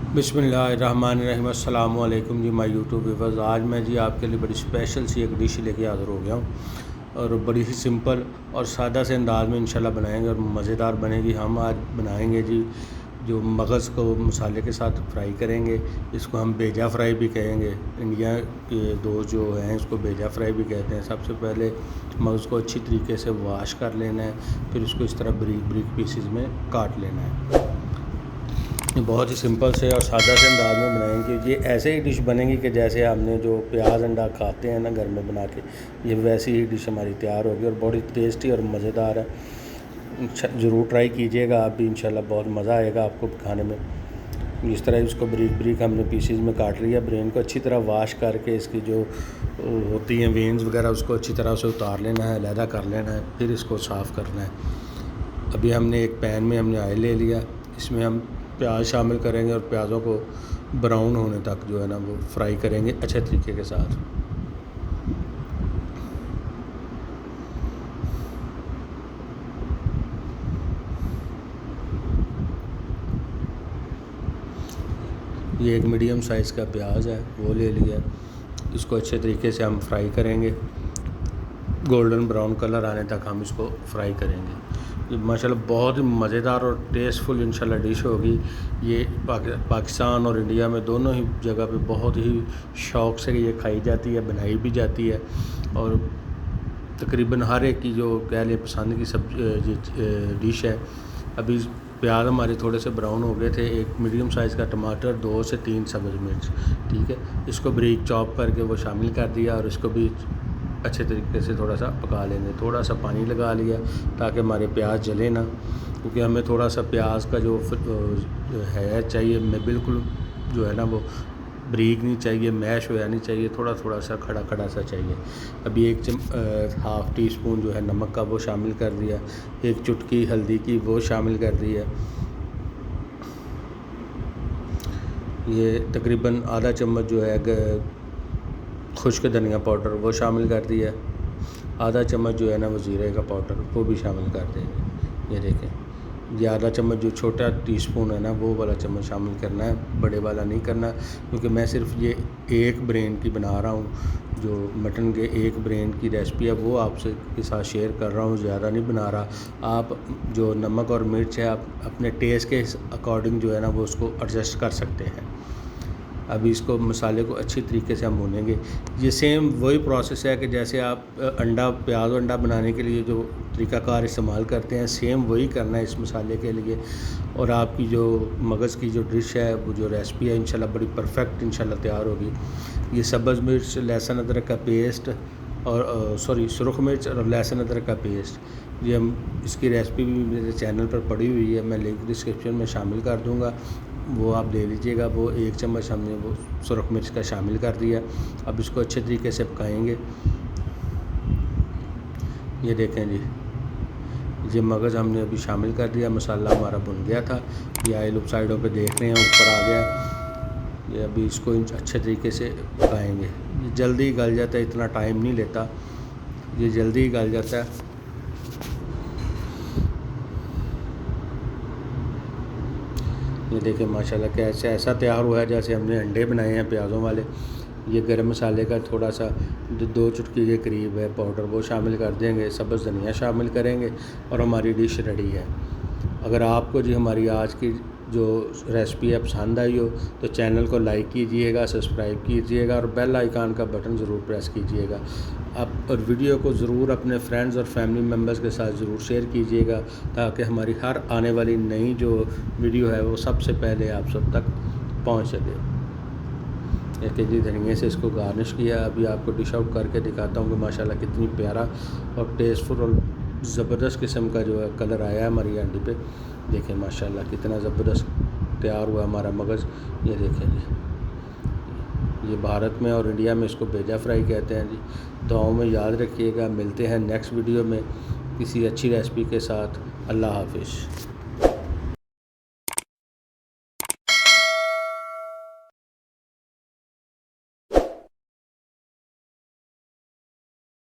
बिस्मिल्लाहिर्रहमानिर्रहीम। अस्सलाम वालेकुम जी माय यूट्यूब व्यूअर्स। आज मैं जी आपके लिए बड़ी स्पेशल सी एक डिश लेके हाज़िर हो गया हूँ और बड़ी ही सिंपल और सादा से अंदाज में इंशाल्लाह बनाएंगे और मज़ेदार बनेगी। हम आज बनाएंगे जी जो मगज़ को मसाले के साथ फ्राई करेंगे। इसको हम बेजा फ्राई भी कहेंगे। इंडिया के दोस्त जो हैं इसको बेजा फ्राई भी कहते हैं। सबसे पहले मगज़ को अच्छी तरीके से वॉश कर लेना है, फिर इसको इस तरह ब्रीक ब्रीक पीसेस में काट लेना है। ये बहुत ही सिंपल से और सादा से अंदाज में बनाएंगे। ये ऐसे ही डिश बनेगी कि जैसे हमने जो प्याज अंडा खाते हैं ना घर में बना के, ये वैसी ही डिश हमारी तैयार होगी और बड़ी टेस्टी और मज़ेदार है। ज़रूर ट्राई कीजिएगा आप भी, इंशाल्लाह बहुत मज़ा आएगा आपको खाने में। इस तरह इसको ब्रीक ब्रीक हमने पीसीज में काट लिया। ब्रेन को अच्छी तरह वॉश करके इसकी जो होती हैं वेन्स वगैरह उसको अच्छी तरह से उतार लेना है, अलहदा कर लेना है, फिर इसको साफ़ करना है। अभी हमने एक पैन में हमने ऑयल ले लिया, इसमें हम प्याज शामिल करेंगे और प्याज़ों को ब्राउन होने तक जो है ना वो फ्राई करेंगे अच्छे तरीके के साथ। ये एक मीडियम साइज़ का प्याज है वो ले लिया, इसको अच्छे तरीके से हम फ्राई करेंगे। गोल्डन ब्राउन कलर आने तक हम इसको फ्राई करेंगे। ये माशाल्लाह बहुत ही मज़ेदार और टेस्टफुल इंशाल्लाह डिश होगी। ये पाकिस्तान और इंडिया में दोनों ही जगह पे बहुत ही शौक़ से ये खाई जाती है, बनाई भी जाती है और तकरीबन हर एक की जो कह लें पसंद की सब डिश है। अभी प्याज हमारे थोड़े से ब्राउन हो गए थे। एक मीडियम साइज़ का टमाटर, 2 से 3 सब्ज़ मिर्च, ठीक है, इसको ब्रीक चॉप करके वो शामिल कर दिया और इसको भी अच्छे तरीके से थोड़ा सा पका लेंगे। थोड़ा सा पानी लगा लिया ताकि हमारे प्याज जले ना, क्योंकि हमें थोड़ा सा प्याज का जो है चाहिए, मैं बिल्कुल जो है ना वो ब्रीक नहीं चाहिए, मैश होया नहीं चाहिए, थोड़ा थोड़ा सा खड़ा खड़ा सा चाहिए। अभी एक हाफ़ टी स्पून जो है नमक का वो शामिल कर दिया, एक चुटकी हल्दी की वो शामिल कर दी है। ये तकरीबन आधा चम्मच जो है खुश्क धनिया पाउडर वो शामिल कर दिया। आधा चम्मच जो है ना वो ज़ीरे का पाउडर वो भी शामिल कर देंगे। ये देखें, ये आधा चम्मच जो छोटा टीस्पून है ना वो वाला चम्मच शामिल करना है, बड़े वाला नहीं करना, क्योंकि मैं सिर्फ ये एक ब्रेन की बना रहा हूँ। जो मटन के एक ब्रेन की रेसिपी है वो आपसे के साथ शेयर कर रहा हूँ, ज़्यादा नहीं बना रहा। आप जो नमक और मिर्च है आप अपने टेस्ट के अकॉर्डिंग जो है ना वो उसको एडजस्ट कर सकते हैं। अभी इसको मसाले को अच्छी तरीके से हम भूनेंगे। ये सेम वही प्रोसेस है कि जैसे आप प्याज अंडा बनाने के लिए जो तरीक़ाकार इस्तेमाल करते हैं, सेम वही करना है इस मसाले के लिए। और आपकी जो मगज़ की जो डिश है वो जो रेसिपी है इंशाल्लाह बड़ी परफेक्ट इंशाल्लाह तैयार होगी। ये सब्ज़ मिर्च, लहसुन अदरक का पेस्ट और सुरख मिर्च और लहसुन अदरक का पेस्ट, ये हम इसकी रेसिपी भी मेरे चैनल पर पड़ी हुई है, मैं लिंक डिस्क्रिप्शन में शामिल कर दूँगा, वो आप ले लीजिएगा। वो 1 चम्मच हमने वो सुरख मिर्च का शामिल कर दिया। अब इसको अच्छे तरीके से पकाएंगे। ये देखें जी, ये मगज़ हमने अभी शामिल कर दिया, मसाला हमारा भुन गया था। ये आइल साइडों पे देख रहे हैं ऊपर आ गया। ये अभी इसको अच्छे तरीके से पकाएंगे। ये जल्दी ही गल जाता है, इतना टाइम नहीं लेता, ये जल्दी ही गल जाता है। ये देखें माशाल्लाह कैसे ऐसा तैयार हुआ है जैसे हमने अंडे बनाए हैं प्याज़ों वाले। ये गरम मसाले का थोड़ा सा 2 चुटकी के करीब है पाउडर वो शामिल कर देंगे, सब्ज़ धनिया शामिल करेंगे और हमारी डिश रेडी है। अगर आपको जी हमारी आज की जो रेसिपी है पसंद आई हो तो चैनल को लाइक कीजिएगा, सब्सक्राइब कीजिएगा और बेल आइकन का बटन ज़रूर प्रेस कीजिएगा। आप और वीडियो को ज़रूर अपने फ्रेंड्स और फैमिली मेम्बर्स के साथ ज़रूर शेयर कीजिएगा, ताकि हमारी हर आने वाली नई जो वीडियो है वो सबसे पहले आप सब तक पहुंच सके। एक जी धनिया से इसको गार्निश किया। अभी आपको डिश आउट करके दिखाता हूँ कि माशाल्लाह कितनी प्यारा और टेस्टफुल और ज़बरदस्त किस्म का जो है कलर आया है हमारी अंडी पे। देखें माशाल्लाह कितना ज़बरदस्त तैयार हुआ हमारा मगज़। ये देखें जी, ये भारत में और इंडिया में इसको बेजा फ्राई कहते हैं जी। दुआओं में याद रखिएगा। मिलते हैं नेक्स्ट वीडियो में किसी अच्छी रेसिपी के साथ। अल्लाह हाफिज़।